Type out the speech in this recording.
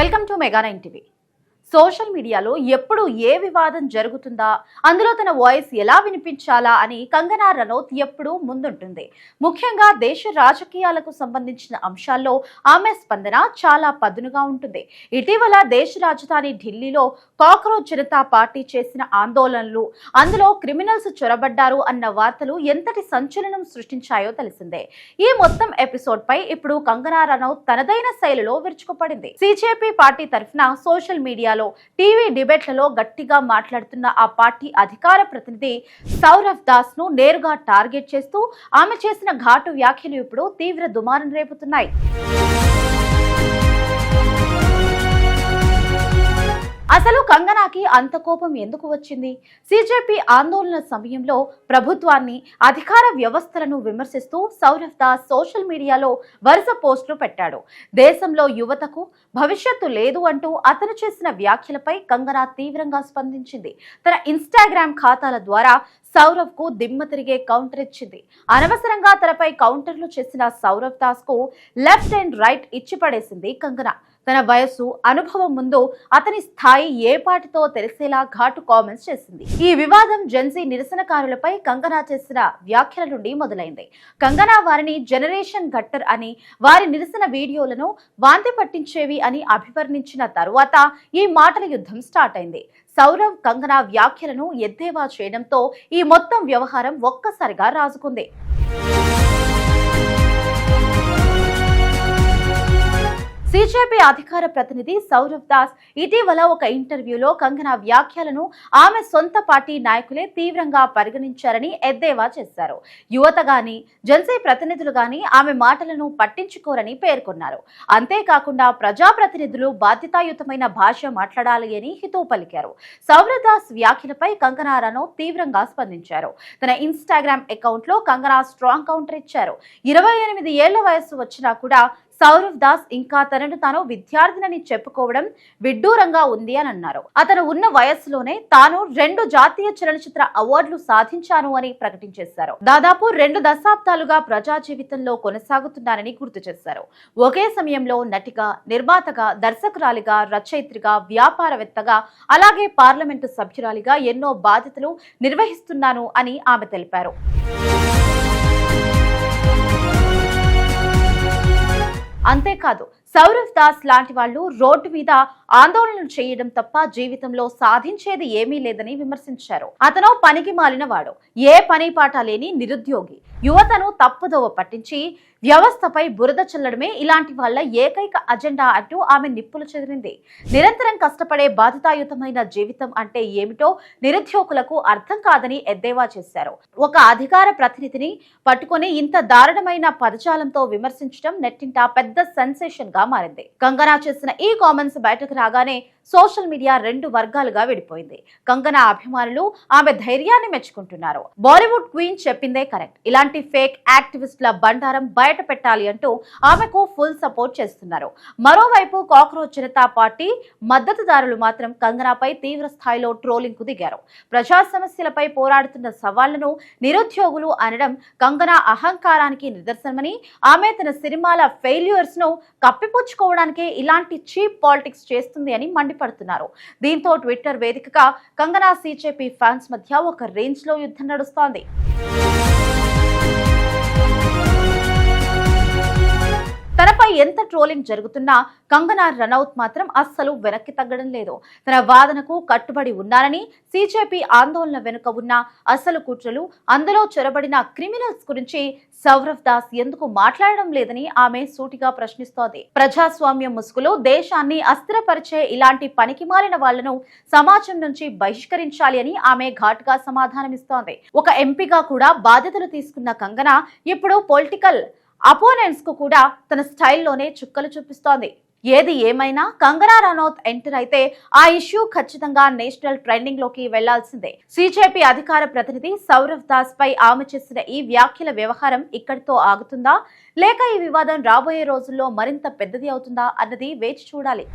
Welcome to mega 9 TV. Social మీడియాలో ఎప్పుడు ఏ వివాదం జరుగుతుందా, అందులో తన వాయిస్ ఎలా వినిపించాలా అని కంగనా రనౌత్ ఎప్పుడూ ముందుంటుంది. ముఖ్యంగా దేశ రాజకీయాలకు సంబంధించిన అంశాల్లో ఆమె స్పందన చాలా పదునుగా ఉంటుంది. ఇటీవల దేశ రాజధాని ఢిల్లీలో కాక్రోచ్ జనతా పార్టీ చేసిన ఆందోళనలు, అందులో క్రిమినల్స్ చొరబడ్డారు అన్న వార్తలు ఎంతటి సంచలనం సృష్టించాయో తెలిసిందే. ఈ మొత్తం ఎపిసోడ్ పై ఇప్పుడు కంగనా రనౌత్ తనదైన శైలిలో విరుచుకుపడింది. సిజేపీ పార్టీ తరఫున సోషల్ మీడియాలో టీవీ డిబేట్లలో గట్టిగా మాట్లాడుతున్న ఆ పార్టీ అధికార ప్రతినిధి సౌరవ్ దాస్ ను నేరుగా టార్గెట్ చేస్తూ ఆమె చేసిన ఘాటు వ్యాఖ్యలు ఇప్పుడు తీవ్ర దుమారం రేపుతున్నాయి. అసలు కంగనాకి అంత కోపం ఎందుకు వచ్చింది? సిజేపీ ఆందోళన సమయంలో ప్రభుత్వాన్ని, అధికార వ్యవస్థలను విమర్శిస్తూ సౌరవ్ దాస్ సోషల్ మీడియాలో వరుస పోస్టులు పెట్టాడు. దేశంలో యువతకు భవిష్యత్తు లేదు అంటూ అతను చేసిన వ్యాఖ్యలపై కంగనా తీవ్రంగా స్పందించింది. తన ఇన్స్టాగ్రామ్ ఖాతాల ద్వారా సౌరవ్ కు దిమ్మ తిరిగే కౌంటర్ ఇచ్చింది. అనవసరంగా తనపై కౌంటర్లు చేసిన సౌరవ్ దాస్ కు లెఫ్ట్ అండ్ రైట్ ఇచ్చి పడేసింది కంగనా. తన వయస్సు, అనుభవం ముందు అతని స్థాయి ఏ పాటితో తెలిసేలా ఘాటు కామెంట్స్ చేసింది. ఈ వివాదం జెన్జీ నిరసనకారులపై కంగనా చేసిన వ్యాఖ్యల నుండి మొదలైంది. కంగనా వారిని జనరేషన్ గట్టర్ అని, వారి నిరసన వీడియోలను వాంతి పట్టించేవి అని అభివర్ణించిన తరువాత ఈ మాటల యుద్ధం స్టార్ట్ అయింది. సౌరవ్, కంగనా వ్యాఖ్యలను ఎద్దేవా చేయడంతో ఈ మొత్తం వ్యవహారం ఒక్కసారిగా రాజుకుంది. సిజేపీ అధికార ప్రతినిధి సౌరవ్ దాస్ ఇటీవల ఒక ఇంటర్వ్యూలో కంగనా వ్యాఖ్యలను ఆమె సొంత పార్టీ నాయకులే తీవ్రంగా పరిగణించారని ఎద్దేవా చేశారు. యువత గాని, జెన్సీ ప్రతినిధులు గాని ఆమె మాటలను పట్టించుకోరని పేర్కొన్నారు. అంతేకాకుండా ప్రజాప్రతినిధులు బాధ్యతాయుతమైన భాష మాట్లాడాలి అని హితవు పలికారు. సౌరవ్ దాస్ వ్యాఖ్యలపై కంగనా రనౌత్ తీవ్రంగా స్పందించారు. తన ఇన్స్టాగ్రామ్ అకౌంట్ లో కంగనా స్ట్రాంగ్ కౌంటర్ ఇచ్చారు. 28 ఏళ్ల వయస్సు వచ్చినా కూడా సౌరవ్ దాస్ ఇంకా తనను తాను విద్యార్థినని చెప్పుకోవడం విడ్డూరంగా ఉంది అని అన్నారు. అతను ఉన్న వయస్సులోనే తాను 2 జాతీయ చలనచిత్ర అవార్డులు సాధించాను అని ప్రకటించేశారు. దాదాపు 2 దశాబ్దాలుగా ప్రజా జీవితంలో కొనసాగుతున్నారని గుర్తు చేశారు. ఒకే సమయంలో నటిగా, నిర్మాతగా, దర్శకురాలిగా, రచయిత్రిగా, వ్యాపారవేత్తగా, అలాగే పార్లమెంటు సభ్యురాలిగా ఎన్నో బాధ్యతలు నిర్వహిస్తున్నాను అని ఆమె తెలిపారు. అంతేకాదు, సౌరవ్ దాస్ లాంటి వాళ్ళు రోడ్డు మీద ఆందోళనలు చేయడం తప్ప జీవితంలో సాధించేది ఏమీ లేదని విమర్శించారు. అతను పనికి మాలిన వాడు, ఏ పని పాట లేని నిరుద్యోగి, యువతను తప్పుదోవ పట్టించి వ్యవస్థపై బురద చల్లడమే ఇలాంటి వాళ్ళ ఏకైక అజెండా అంటూ ఆమె నిప్పులు చెదిరింది. నిరంతరం కష్టపడే బాధ్యతాయుతమైన జీవితం అంటే ఏమిటో నిరుద్యోగులకు అర్థం కాదని ఎద్దేవా చేశారు. ఒక అధికార ప్రతినిధిని పట్టుకుని ఇంత దారుణమైన పదజాలంతో విమర్శించడం నెట్టింట పెద్ద సెన్సేషన్ గా మారింది. కంగనా చేసిన ఈ కామెంట్స్ బయటకు రాగానే సోషల్ మీడియా 2 వర్గాలుగా విడిపోయింది. కంగనా అభిమానులు ఆమె ధైర్యాన్ని మెచ్చుకుంటున్నారు. బాలీవుడ్ క్వీన్ చెప్పిందే కరెక్ట్, ఇలాంటి ఫేక్ యాక్టివిస్టుల బండారం బయట పెట్టాలి అంటూ ఆమెకు ఫుల్ సపోర్ట్ చేస్తున్నారు. మరోవైపు కాక్రోచ్ జనతా పార్టీ మద్దతుదారులు మాత్రం కంగనాపై తీవ్ర స్థాయిలో ట్రోలింగ్ కు దిగారు. ప్రజా సమస్యలపై పోరాడుతున్న సవాళ్లను నిరుద్యోగులు అనడం కంగనా అహంకారానికి నిదర్శనమని, ఆమె తన సినిమాల ఫెయిల్యూర్స్ ను కప్పిపుచ్చుకోవడానికే ఇలాంటి చీప్ పాలిటిక్స్ చేస్తుంది అని మండిపడుతున్నారు. దీంతో ట్విట్టర్ వేదికగా కంగనా, సిజేపీ ఫ్యాన్స్ మధ్య ఒక రేంజ్ లో యుద్ధం నడుస్తోంది. తనపై ఎంత ట్రోలింగ్ జరుగుతున్నా కంగనా రనౌత్ మాత్రం అస్సలు వెనక్కి తగ్గడం లేదు. తన వాదనకు కట్టుబడి ఉన్నారని, సిజేపీ ఆందోళన వెనుక ఉన్న అసలు కుట్రలు, అందులో చొరబడిన క్రిమినల్స్ గురించి సౌరవ్ దాస్ ఎందుకు మాట్లాడడం లేదని ఆమె సూటిగా ప్రశ్నిస్తోంది. ప్రజాస్వామ్యం ముసుగులో దేశాన్ని అస్థిరపరిచే ఇలాంటి పనికిమాలిన వాళ్లను సమాజం నుంచి బహిష్కరించాలి అని ఆమె ఘాటుగా సమాధానమిస్తోంది. ఒక ఎంపీగా కూడా బాధ్యతలు తీసుకున్న కంగనా ఇప్పుడు పొలిటికల్ అపోనెంట్స్ కు కూడా తన స్టైల్లోనే చుక్కలు చూపిస్తోంది. ఏది ఏమైనా కంగనా రనౌత్ ఎంటర్ అయితే ఆ ఇష్యూ ఖచ్చితంగా నేషనల్ ట్రెండింగ్ లోకి వెళ్లాల్సిందే. సిజేపీ అధికార ప్రతినిధి సౌరవ్ దాస్ పై ఆమె చేసిన ఈ వ్యాఖ్యల వ్యవహారం ఇక్కడితో ఆగుతుందా, లేక ఈ వివాదం రాబోయే రోజుల్లో మరింత పెద్దది అవుతుందా అన్నది వేచి చూడాలి.